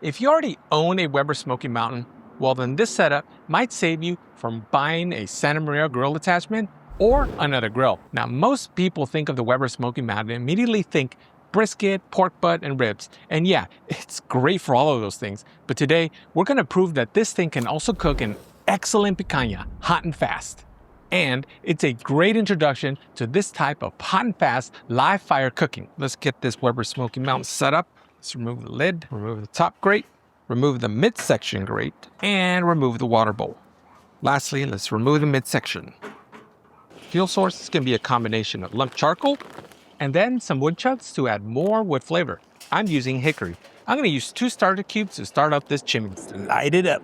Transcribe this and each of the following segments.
If you already own a Weber Smoky Mountain, well then this setup might save you from buying a Santa Maria grill attachment or another grill. Now most people think of the Weber Smoky Mountain and immediately think brisket, pork butt, and ribs. And yeah, it's great for all of those things. But today, we're gonna prove that this thing can also cook an excellent picanha, hot and fast. And it's a great introduction to this type of hot and fast live fire cooking. Let's get this Weber Smoky Mountain set up. Let's remove the lid, remove the top grate, remove the midsection grate, and remove the water bowl. Lastly, let's remove the midsection. Fuel source is going to be a combination of lump charcoal and then some wood chunks to add more wood flavor. I'm using hickory. I'm going to use 2 starter cubes to start up this chimney. Let's light it up.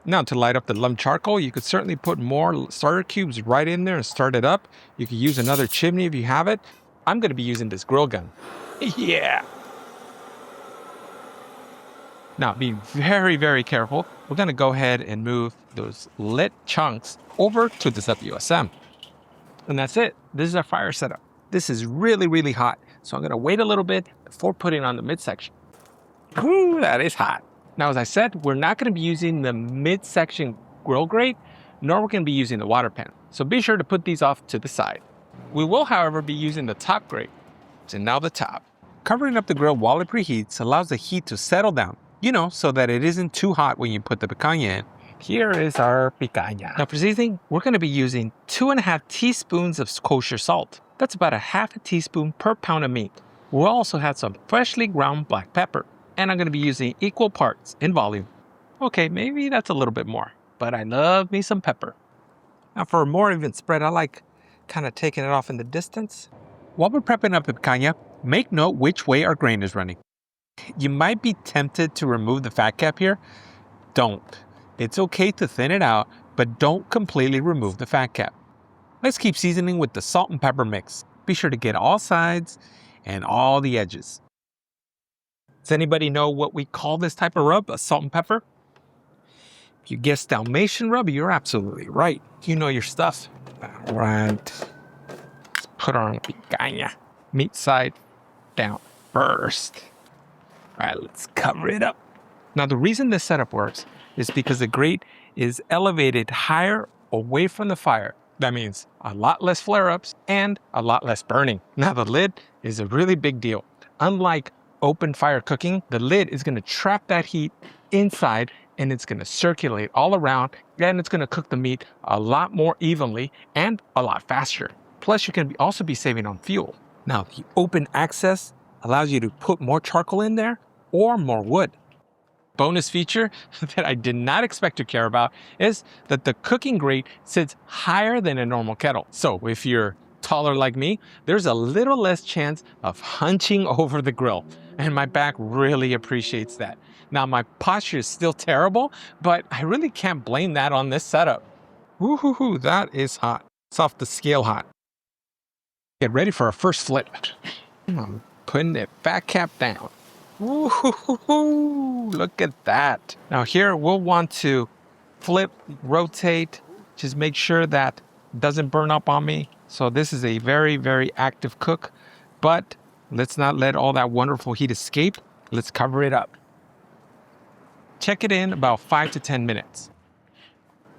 Now to light up the lump charcoal, you could certainly put more starter cubes right in there and start it up. You could use another chimney if you have it. I'm going to be using this grill gun. Yeah. Now be very, very careful. We're going to go ahead and move those lit chunks over to this WSM. And that's it. This is our fire setup. This is really, really hot. So I'm going to wait a little bit before putting on the midsection. Ooh, that is hot. Now, as I said, we're not going to be using the midsection grill grate, nor we're going to be using the water pan. So be sure to put these off to the side. We will, however, be using the top grate. So now the top. Covering up the grill while it preheats allows the heat to settle down, so that it isn't too hot when you put the picanha in. Here is our picanha. Now for seasoning, we're going to be using 2.5 teaspoons of kosher salt. That's about a 1/2 teaspoon per pound of meat. We'll also have some freshly ground black pepper, and I'm going to be using equal parts in volume. Okay, maybe that's a little bit more, but I love me some pepper. Now for a more even spread, I like kind of taking it off in the distance. While we're prepping up the picanha, make note which way our grain is running. You might be tempted to remove the fat cap here. Don't. It's okay to thin it out, but don't completely remove the fat cap. Let's keep seasoning with the salt and pepper mix. Be sure to get all sides and all the edges. Does anybody know what we call this type of rub, a salt and pepper? If you guessed Dalmatian rub, you're absolutely right. You know your stuff. All right. Let's put on picanha. Meat side down first. All right, let's cover it up. Now, the reason this setup works is because the grate is elevated higher away from the fire. That means a lot less flare-ups and a lot less burning. Now, the lid is a really big deal. Unlike open fire cooking, the lid is going to trap that heat inside and it's going to circulate all around, and it's going to cook the meat a lot more evenly and a lot faster. Plus, you can also be saving on fuel. Now, the open access allows you to put more charcoal in there or more wood. Bonus feature that I did not expect to care about is that the cooking grate sits higher than a normal kettle. So if you're taller like me, there's a little less chance of hunching over the grill. And my back really appreciates that. Now my posture is still terrible, but I really can't blame that on this setup. Woo-hoo-hoo, that is hot. It's off the scale hot. Get ready for our first flip. I'm putting the fat cap down. Woo-hoo-hoo-hoo, look at that. Now here we'll want to flip, rotate, just make sure that it doesn't burn up on me. So this is a very, very active cook, but let's not let all that wonderful heat escape. Let's cover it up. Check it in about 5 to 10 minutes.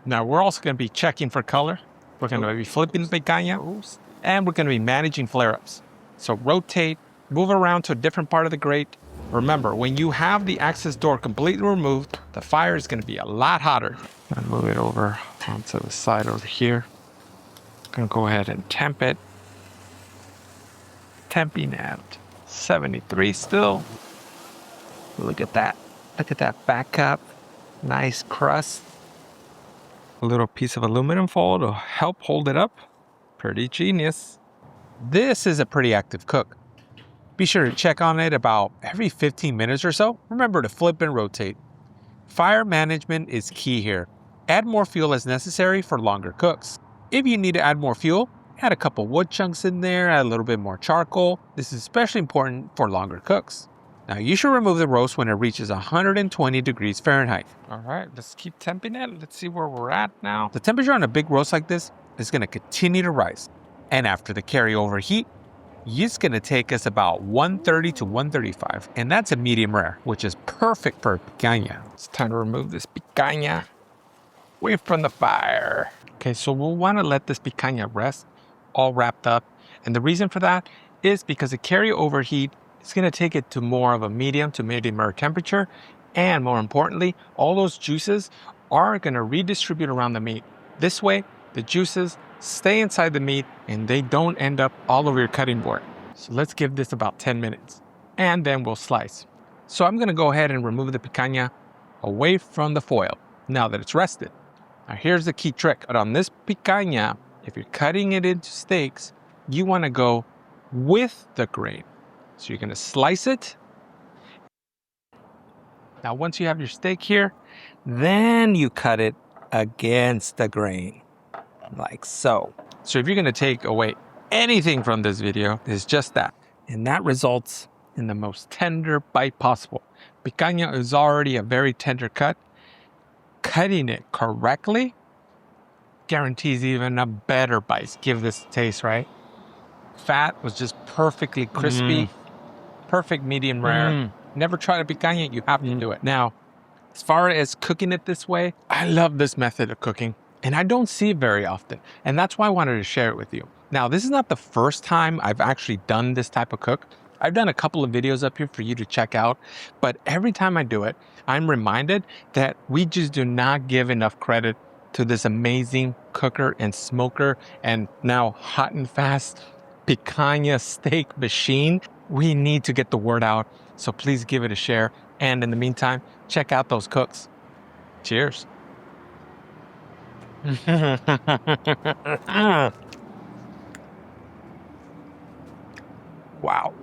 Now we're also going to be checking for color. We're going to be flipping the picanha, and we're going to be managing flare-ups. So rotate, move around to a different part of the grate. Remember, when you have the access door completely removed, the fire is going to be a lot hotter. I'm going to move it over onto the side over here. I'm going to go ahead and temp it. Temping at 73 still. Look at that. Look at that back cup. Nice crust. A little piece of aluminum foil to help hold it up. Pretty genius. This is a pretty active cook. Be sure to check on it about every 15 minutes or so. Remember to flip and rotate. Fire management is key here. Add more fuel as necessary for longer cooks. If you need to add more fuel, add a couple wood chunks in there, add a little bit more charcoal. This is especially important for longer cooks. Now you should remove the roast when it reaches 120 degrees Fahrenheit. All right, let's keep temping it. Let's see where we're at now. The temperature on a big roast like this is going to continue to rise. And after the carryover heat, It's going to take us about 130 to 135, and that's a medium rare, which is perfect for picanha. It's time to remove this picanha away from the fire. Okay, so we'll want to let this picanha rest all wrapped up. And the reason for that is because the carryover heat is going to take it to more of a medium to medium rare temperature. And more importantly, all those juices are going to redistribute around the meat. This way, the juices stay inside the meat and they don't end up all over your cutting board. So let's give this about 10 minutes and then we'll slice. So I'm going to go ahead and remove the picanha away from the foil now that it's rested. Now here's the key trick. But on this picanha, if you're cutting it into steaks, you want to go with the grain. So you're going to slice it. Now once you have your steak here, then you cut it against the grain, like so. So if you're going to take away anything from this video, it's just that. And that results in the most tender bite possible. Picanha is already a very tender cut. Cutting it correctly guarantees even a better bite. Give this a taste, right? Fat was just perfectly crispy, perfect medium rare. Never tried a picanha, you have to do it. Now, as far as cooking it this way, I love this method of cooking and I don't see it very often. And that's why I wanted to share it with you. Now, this is not the first time I've actually done this type of cook. I've done a couple of videos up here for you to check out, but every time I do it, I'm reminded that we just do not give enough credit to this amazing cooker and smoker and now hot and fast picanha steak machine. We need to get the word out, so please give it a share. And in the meantime, check out those cooks. Cheers. Wow.